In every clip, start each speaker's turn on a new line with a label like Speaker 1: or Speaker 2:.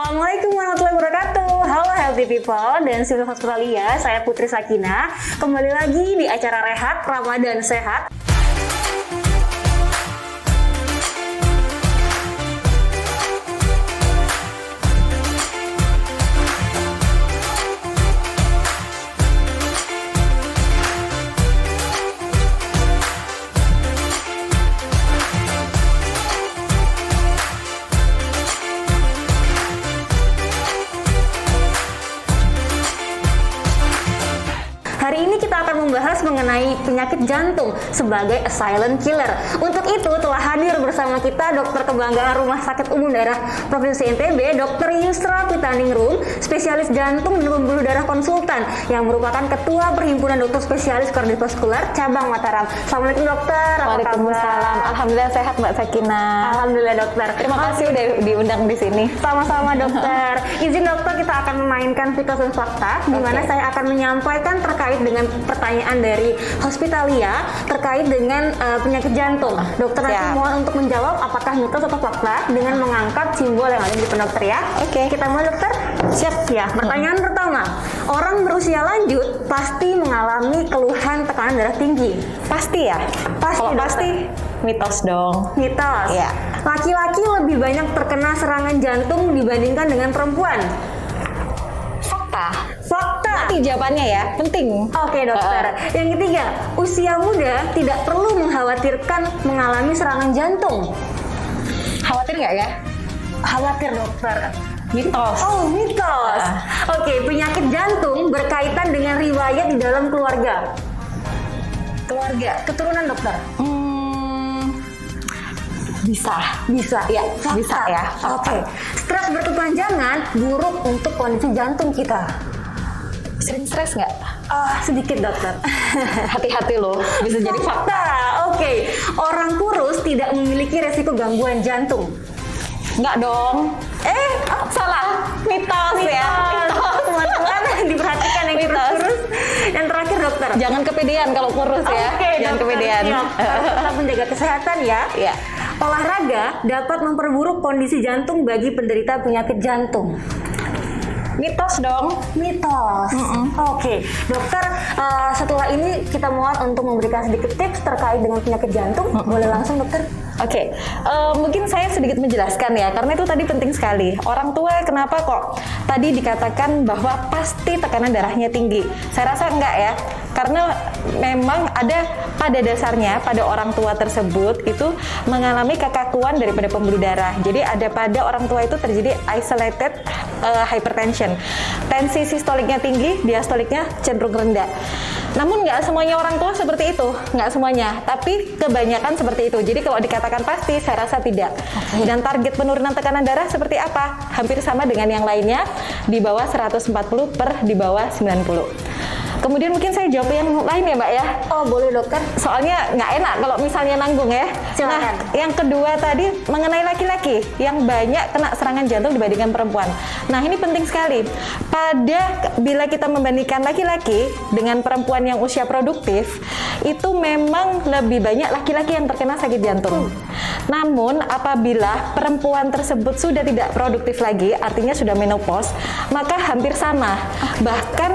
Speaker 1: Assalamualaikum warahmatullahi wabarakatuh. Halo healthy people dan Civil Hospitalia, saya Putri Sakina. Kembali lagi di acara Rehat Ramadan Sehat. Hari ini kita akan membahas mengenai penyakit jantung sebagai a silent killer. Untuk itu telah hadir bersama kita dokter kebanggaan Rumah Sakit Umum Daerah Provinsi NTB, Dr. Yusra Pitaningrum, spesialis jantung dan pembuluh darah konsultan yang merupakan ketua Perhimpunan Dokter Spesialis Kardiovaskular Cabang Mataram. Assalamualaikum dokter.
Speaker 2: Waalaikumsalam. Alhamdulillah sehat Mbak Sakina.
Speaker 1: Alhamdulillah dokter.
Speaker 2: Terima kasih udah diundang di sini.
Speaker 1: Sama-sama dokter. Izin dokter kita akan memainkan mitos dan fakta, di mana saya akan menyampaikan terkait dengan pertanyaan dari Hospitalia terkait dengan penyakit jantung. Dokter nanti mohon untuk menjawab apakah mitos atau fakta dengan mengangkat simbol yang ada di depan dokter ya.
Speaker 2: Oke.
Speaker 1: Kita mulai dokter? Siap ya. Pertanyaan pertama, orang berusia lanjut pasti mengalami keluhan tekanan darah tinggi.
Speaker 2: Pasti ya?
Speaker 1: Pasti.
Speaker 2: Kalau
Speaker 1: dokter.
Speaker 2: pasti mitos dong.
Speaker 1: Mitos.
Speaker 2: Iya.
Speaker 1: Laki-laki lebih banyak terkena serangan jantung dibandingkan dengan perempuan.
Speaker 2: Fakta.
Speaker 1: Fakta.
Speaker 2: Nanti jawabannya ya, penting.
Speaker 1: Oke dokter. Yang ketiga, usia muda tidak perlu mengkhawatirkan mengalami serangan jantung.
Speaker 2: Khawatir nggak ya?
Speaker 1: Khawatir dokter.
Speaker 2: Mitos.
Speaker 1: Oh mitos. Oke, penyakit jantung berkaitan dengan riwayat di dalam keluarga. Keluarga, keturunan dokter.
Speaker 2: Bisa ya,
Speaker 1: Fakta.
Speaker 2: bisa ya.
Speaker 1: Oke, stres berkepanjangan buruk untuk kondisi jantung kita.
Speaker 2: Sering stres nggak?
Speaker 1: Sedikit dokter.
Speaker 2: Hati-hati loh, bisa jadi fakta.
Speaker 1: Oke, orang kurus tidak memiliki resiko gangguan jantung.
Speaker 2: Nggak dong. Salah. Mitos ya.
Speaker 1: Mitos. Teman-teman diperhatikan yang
Speaker 2: Mitos.
Speaker 1: kurus. Yang terakhir dokter.
Speaker 2: Jangan kepedean kalau kurus ya.
Speaker 1: Oke,
Speaker 2: Jangan
Speaker 1: dokter.
Speaker 2: kepedean.
Speaker 1: Siap. Tetap menjaga kesehatan ya.
Speaker 2: Iya.
Speaker 1: Olahraga dapat memperburuk kondisi jantung bagi penderita penyakit jantung.
Speaker 2: Mitos dong.
Speaker 1: Mitos. Oke, dokter. Setelah ini kita mohon untuk memberikan sedikit tips terkait dengan penyakit jantung. Boleh langsung dokter?
Speaker 2: Oke, mungkin saya sedikit menjelaskan ya, karena itu tadi penting sekali. Orang tua kenapa kok tadi dikatakan bahwa pasti tekanan darahnya tinggi? Saya rasa enggak ya, karena memang ada pada dasarnya pada orang tua tersebut itu mengalami kekakuan daripada pembuluh darah. Jadi ada pada orang tua itu terjadi isolated hypertension. Tensi sistoliknya tinggi, diastoliknya cenderung rendah. Namun nggak semuanya orang tua seperti itu, nggak semuanya. Tapi kebanyakan seperti itu. Jadi kalau dikatakan pasti, saya rasa tidak. Dan target penurunan tekanan darah seperti apa? Hampir sama dengan yang lainnya, di bawah 140 per di bawah 90. Kemudian mungkin saya jawab yang lain ya Mbak ya.
Speaker 1: Oh boleh dokter.
Speaker 2: Soalnya nggak enak kalau misalnya nanggung ya.
Speaker 1: Silakan.
Speaker 2: Nah, yang kedua tadi mengenai laki-laki yang banyak kena serangan jantung dibandingkan perempuan. Nah ini penting sekali. Bila kita membandingkan laki-laki dengan perempuan yang usia produktif, itu memang lebih banyak laki-laki yang terkena sakit jantung. Namun apabila perempuan tersebut sudah tidak produktif lagi, artinya sudah menopause, maka hampir sama. Bahkan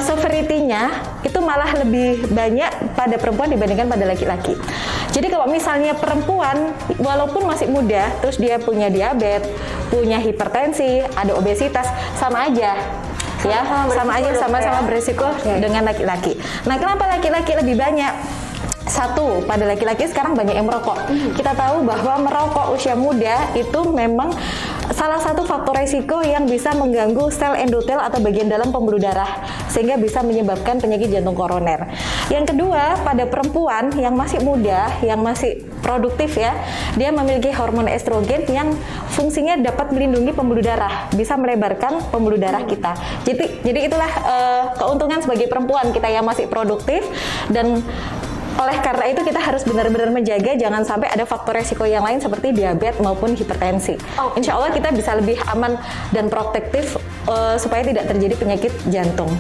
Speaker 2: severity-nya itu malah lebih banyak pada perempuan dibandingkan pada laki-laki. Jadi kalau misalnya perempuan walaupun masih muda, terus dia punya diabetes, punya hipertensi, ada obesitas, sama aja. Ya, sama aja, sama-sama berisiko dengan laki-laki. Nah, kenapa laki-laki lebih banyak? Satu, pada laki-laki sekarang banyak yang merokok. Kita tahu bahwa merokok usia muda itu memang salah satu faktor resiko yang bisa mengganggu sel endotel atau bagian dalam pembuluh darah sehingga bisa menyebabkan penyakit jantung koroner. Yang kedua, pada perempuan yang masih muda, yang masih produktif ya, dia memiliki hormon estrogen yang fungsinya dapat melindungi pembuluh darah, bisa melebarkan pembuluh darah kita. Jadi itulah keuntungan sebagai perempuan kita yang masih produktif, dan oleh karena itu kita harus benar-benar menjaga jangan sampai ada faktor resiko yang lain seperti diabetes maupun hipertensi. Insya Allah kita bisa lebih aman dan protektif supaya tidak terjadi penyakit jantung.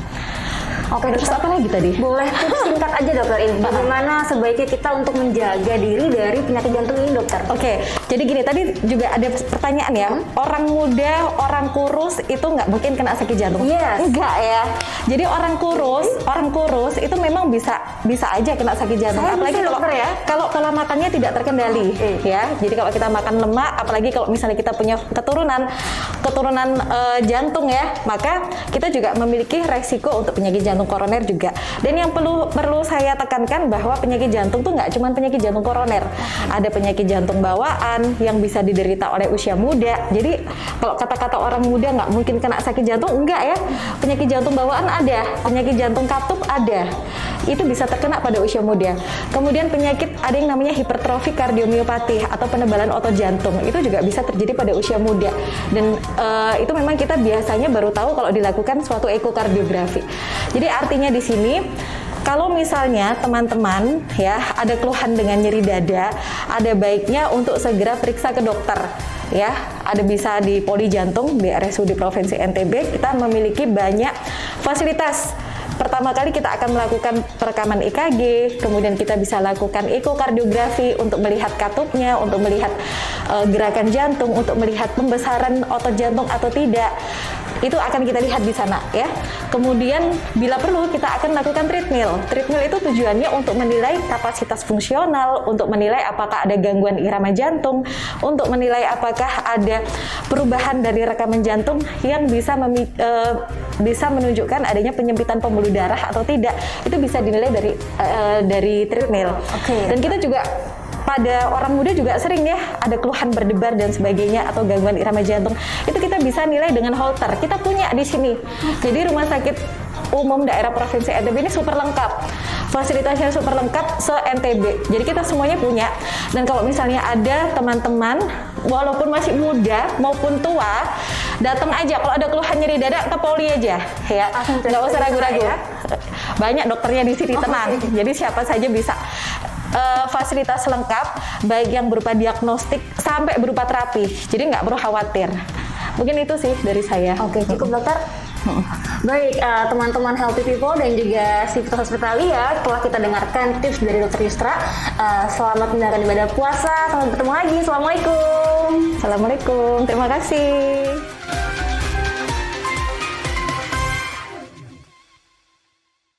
Speaker 1: Oke,
Speaker 2: terus apa lagi tadi?
Speaker 1: Boleh tips singkat aja dokter ini. Bagaimana sebaiknya kita untuk menjaga diri dari penyakit jantung ini dokter?
Speaker 2: Oke, Jadi gini, tadi juga ada pertanyaan ya, orang muda, orang kurus itu nggak mungkin kena sakit jantung?
Speaker 1: Yes.
Speaker 2: Enggak ya. Jadi orang kurus itu memang bisa aja kena sakit jantung.
Speaker 1: Saya
Speaker 2: Apalagi
Speaker 1: bisa,
Speaker 2: kalau
Speaker 1: dokter, ya?
Speaker 2: kalau pola makannya tidak terkendali, ya. Jadi kalau kita makan lemak, apalagi kalau misalnya kita punya keturunan jantung ya, maka kita juga memiliki resiko untuk penyakit jantung koroner juga. Dan yang perlu saya tekankan bahwa penyakit jantung tuh nggak cuma penyakit jantung koroner, ada penyakit jantung bawaan yang bisa diderita oleh usia muda. Jadi kalau kata-kata orang muda nggak mungkin kena sakit jantung, enggak ya. Penyakit jantung bawaan ada, penyakit jantung katup ada. Itu bisa terkena pada usia muda. Kemudian penyakit ada yang namanya hipertrofi kardiomiopati atau penebalan otot jantung. Itu juga bisa terjadi pada usia muda. Dan itu memang kita biasanya baru tahu kalau dilakukan suatu ekokardiografi. Jadi artinya di sini kalau misalnya teman-teman ya ada keluhan dengan nyeri dada, ada baiknya untuk segera periksa ke dokter. Ya, ada bisa di Poli Jantung di RSUD Provinsi NTB. Kita memiliki banyak fasilitas. Pertama kali kita akan melakukan perekaman EKG, kemudian kita bisa lakukan ekokardiografi untuk melihat katupnya, untuk melihat gerakan jantung, untuk melihat pembesaran otot jantung atau tidak. Itu akan kita lihat di sana ya. Kemudian bila perlu kita akan lakukan treadmill. Treadmill itu tujuannya untuk menilai kapasitas fungsional, untuk menilai apakah ada gangguan irama jantung, untuk menilai apakah ada perubahan dari rekaman jantung yang bisa menunjukkan adanya penyempitan pembuluh darah atau tidak. Itu bisa dinilai dari treadmill.
Speaker 1: Oke.
Speaker 2: Dan kita juga pada orang muda juga sering ya ada keluhan berdebar dan sebagainya atau gangguan irama jantung. Itu kita bisa nilai dengan Holter. Kita punya di sini. Jadi Rumah Sakit Umum Daerah Provinsi NTB ini super lengkap. Fasilitasnya super lengkap se-NTB. Jadi kita semuanya punya. Dan kalau misalnya ada teman-teman walaupun masih muda maupun tua, datang aja. Kalau ada keluhan nyeri dada ke Poli aja ya. Nggak usah ragu-ragu.
Speaker 1: Ya.
Speaker 2: Banyak dokternya di sini, tenang. Jadi siapa saja bisa. Fasilitas lengkap, baik yang berupa diagnostik sampai berupa terapi. Jadi nggak perlu khawatir. Mungkin itu sih dari saya.
Speaker 1: Oke, cukup dokter. Baik, teman-teman Healthy People dan juga Sivitas Hospitalia, setelah kita dengarkan tips dari Dokter Yustra, selamat menjalankan ibadah puasa. Sampai bertemu lagi. Assalamualaikum.
Speaker 2: Assalamualaikum. Terima kasih.